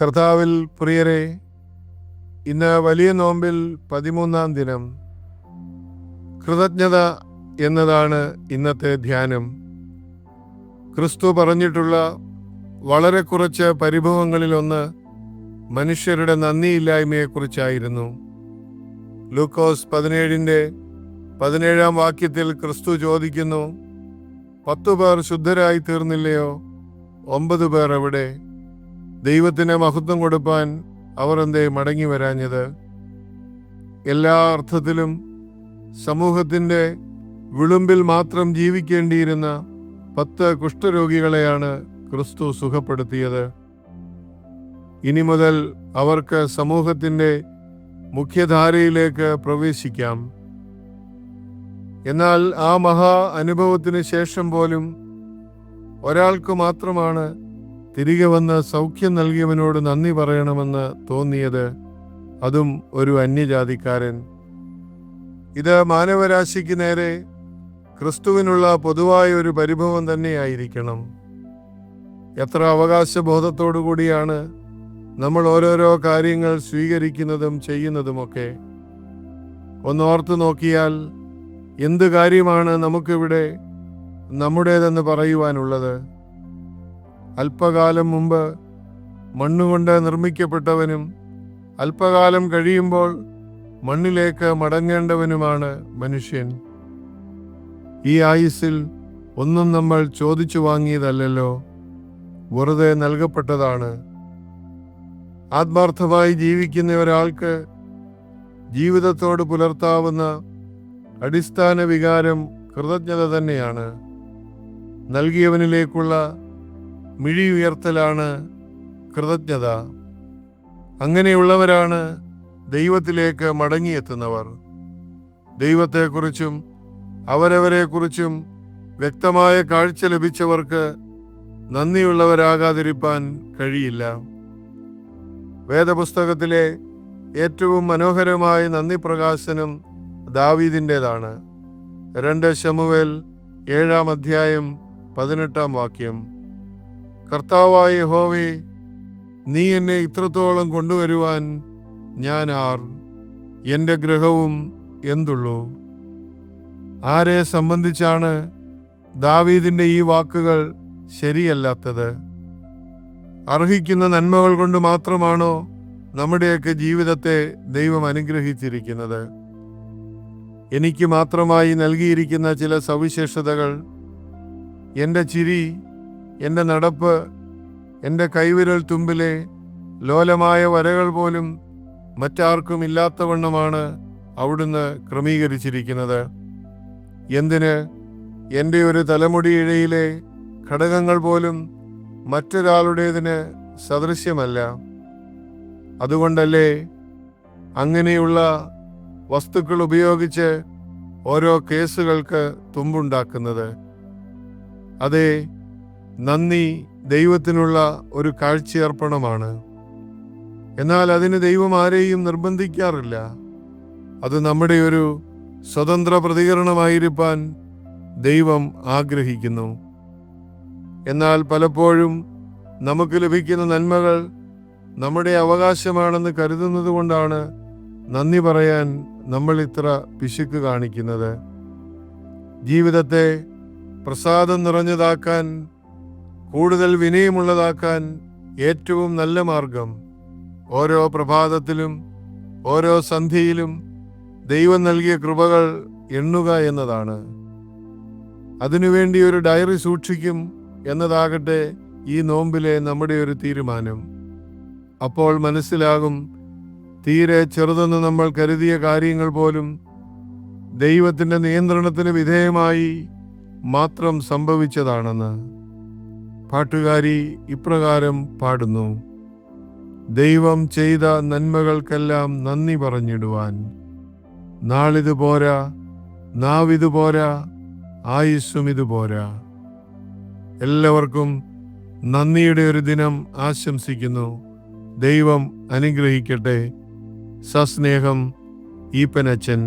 കർത്താവിൽ പ്രിയരെ, ഇന്ന് വലിയ നോമ്പിൽ 13-ാം ദിനം. കൃതജ്ഞത എന്നതാണ് ഇന്നത്തെ ധ്യാനം. ക്രിസ്തു പറഞ്ഞിട്ടുള്ള വളരെ കുറച്ച് പരിഭവങ്ങളിലൊന്ന് മനുഷ്യരുടെ നന്ദിയില്ലായ്മയെക്കുറിച്ചായിരുന്നു. ലൂക്കോസ് 17-ാം വാക്യത്തിൽ ക്രിസ്തു ചോദിക്കുന്നു, 10 പേർ ശുദ്ധരായി തീർന്നില്ലയോ? 9 പേർ എവിടെ? ദൈവത്തിന് മഹത്വം കൊടുപ്പാൻ അവർ എന്തേ മടങ്ങി വരാഞ്ഞത്? എല്ലാ അർത്ഥത്തിലും സമൂഹത്തിൻ്റെ വിളുമ്പിൽ മാത്രം ജീവിക്കേണ്ടിയിരുന്ന 10 കുഷ്ഠരോഗികളെയാണ് ക്രിസ്തു സുഖപ്പെടുത്തിയത്. ഇനി മുതൽ അവർക്ക് സമൂഹത്തിൻ്റെ മുഖ്യധാരയിലേക്ക് പ്രവേശിക്കാം. എന്നാൽ ആ മഹാ അനുഭവത്തിന് ശേഷം പോലും ഒരാൾക്ക് മാത്രമാണ് തിരികെ വന്ന് സൗഖ്യം നൽകിയവനോട് നന്ദി പറയണമെന്ന് തോന്നിയത്, അതും ഒരു അന്യജാതിക്കാരൻ. ഇത് മാനവരാശിക്ക് നേരെ ക്രിസ്തുവിനുള്ള പൊതുവായ ഒരു പരിഭവം തന്നെയായിരിക്കണം. എത്ര അവകാശബോധത്തോടു കൂടിയാണ് നമ്മൾ ഓരോരോ കാര്യങ്ങൾ സ്വീകരിക്കുന്നതും ചെയ്യുന്നതുമൊക്കെ. ഒന്നോർത്ത് നോക്കിയാൽ എന്ത് കാര്യമാണ് നമുക്കിവിടെ നമ്മുടേതെന്ന് പറയുവാനുള്ളത്? അല്പകാലം മുമ്പ് മണ്ണുകൊണ്ട് നിർമ്മിക്കപ്പെട്ടവനും അല്പകാലം കഴിയുമ്പോൾ മണ്ണിലേക്ക് മടങ്ങേണ്ടവനുമാണ് മനുഷ്യൻ. ഈ ആയുസ്സിൽ ഒന്നും നമ്മൾ ചോദിച്ചു വാങ്ങിയതല്ലല്ലോ, വെറുതെ നൽകപ്പെട്ടതാണ്. ആത്മാർത്ഥമായി ജീവിക്കുന്ന ഒരാൾക്ക് ജീവിതത്തോട് പുലർത്താവുന്ന അടിസ്ഥാന വികാരം കൃതജ്ഞത തന്നെയാണ്. നൽകിയവനിലേക്കുള്ള മിഴി ഉയർത്തലാണ് കൃതജ്ഞത. അങ്ങനെയുള്ളവരാണ് ദൈവത്തിലേക്ക് മടങ്ങിയെത്തുന്നവർ. ദൈവത്തെക്കുറിച്ചും അവരവരെക്കുറിച്ചും വ്യക്തമായ കാഴ്ച ലഭിച്ചവർക്ക് നന്ദിയുള്ളവരാകാതിരിക്കാൻ കഴിയില്ല. വേദപുസ്തകത്തിലെ ഏറ്റവും മനോഹരമായ നന്ദി പ്രകാശനം ദാവീദിൻ്റെതാണ്. 2 ശമൂവേൽ 7-ാം അധ്യായം 18-ാം വാക്യം. കർത്താവായ യഹോവേ, നീ എന്നെ ഇത്രത്തോളം കൊണ്ടുവരുവാൻ ഞാൻ ആർ? എൻ്റെ ഗൃഹവും എന്തുള്ളൂ? ആരെ സംബന്ധിച്ചാണ് ദാവീദിൻ്റെ ഈ വാക്കുകൾ ശരിയല്ലാത്തത്? അർഹിക്കുന്ന നന്മകൾ കൊണ്ട് മാത്രമാണോ നമ്മുടെയൊക്കെ ജീവിതത്തെ ദൈവം അനുഗ്രഹിച്ചിരിക്കുന്നത്? എനിക്ക് മാത്രമായി നൽകിയിരിക്കുന്ന ചില സവിശേഷതകൾ, എൻ്റെ ചിരി, എൻ്റെ നടപ്പ്, എൻ്റെ കൈവിരൽ തുമ്പിലെ ലോലമായ വരകൾ പോലും മറ്റാർക്കും ഇല്ലാത്തവണ്ണമാണ് അവിടുന്ന് ക്രമീകരിച്ചിരിക്കുന്നത്. എന്തിന്, എൻ്റെ ഒരു തലമുടിയിഴയിലെ ഘടകങ്ങൾ പോലും മറ്റൊരാളുടേതിന് സദൃശ്യമല്ല. അതുകൊണ്ടല്ലേ അങ്ങനെയുള്ള വസ്തുക്കൾ ഉപയോഗിച്ച് ഓരോ കേസുകൾക്ക് തുമ്പുണ്ടാക്കുന്നത്? അതെ, നന്ദി ദൈവത്തിനുള്ള ഒരു കാഴ്ചയർപ്പണമാണ്. എന്നാൽ അതിന് ദൈവം ആരെയും നിർബന്ധിക്കാറില്ല. അത് നമ്മുടെ ഒരു സ്വതന്ത്ര പ്രതികരണമായിരിക്കാൻ ദൈവം ആഗ്രഹിക്കുന്നു. എന്നാൽ പലപ്പോഴും നമുക്ക് ലഭിക്കുന്ന നന്മകൾ നമ്മുടെ അവകാശമാണെന്ന് കരുതുന്നത് കൊണ്ടാണ് നന്ദി പറയാൻ നമ്മൾ ഇത്ര പിശുക്ക് കാണിക്കുന്നത്. ജീവിതത്തെ പ്രസാദം നിറഞ്ഞതാക്കാൻ, കൂടുതൽ വിനയമുള്ളതാക്കാൻ ഏറ്റവും നല്ല മാർഗം ഓരോ പ്രഭാതത്തിലും ഓരോ സന്ധ്യയിലും ദൈവം നൽകിയ കൃപകൾ എണ്ണുക എന്നതാണ്. അതിനുവേണ്ടി ഒരു ഡയറി സൂക്ഷിക്കും എന്നതാകട്ടെ ഈ നോമ്പിലെ നമ്മുടെ ഒരു തീരുമാനം. അപ്പോൾ മനസ്സിലാകും, തീരെ ചെറുതെന്ന് നമ്മൾ കരുതിയ കാര്യങ്ങൾ പോലും ദൈവത്തിൻ്റെ നിയന്ത്രണത്തിന് വിധേയമായി മാത്രം സംഭവിച്ചതാണെന്ന്. പാട്ടുകാരി ഇപ്രകാരം പാടുന്നു: ദൈവം ചെയ്ത നന്മകൾക്കെല്ലാം നന്ദി പറഞ്ഞിടുവാൻ നാളിതുപോരാ, നാവിതുപോരാ, ആയുസ്സും ഇതുപോരാ. എല്ലാവർക്കും നന്ദിയുടെ ഒരു ദിനം ആശംസിക്കുന്നു. ദൈവം അനുഗ്രഹിക്കട്ടെ. സസ്നേഹം, ഈപ്പനച്ചൻ.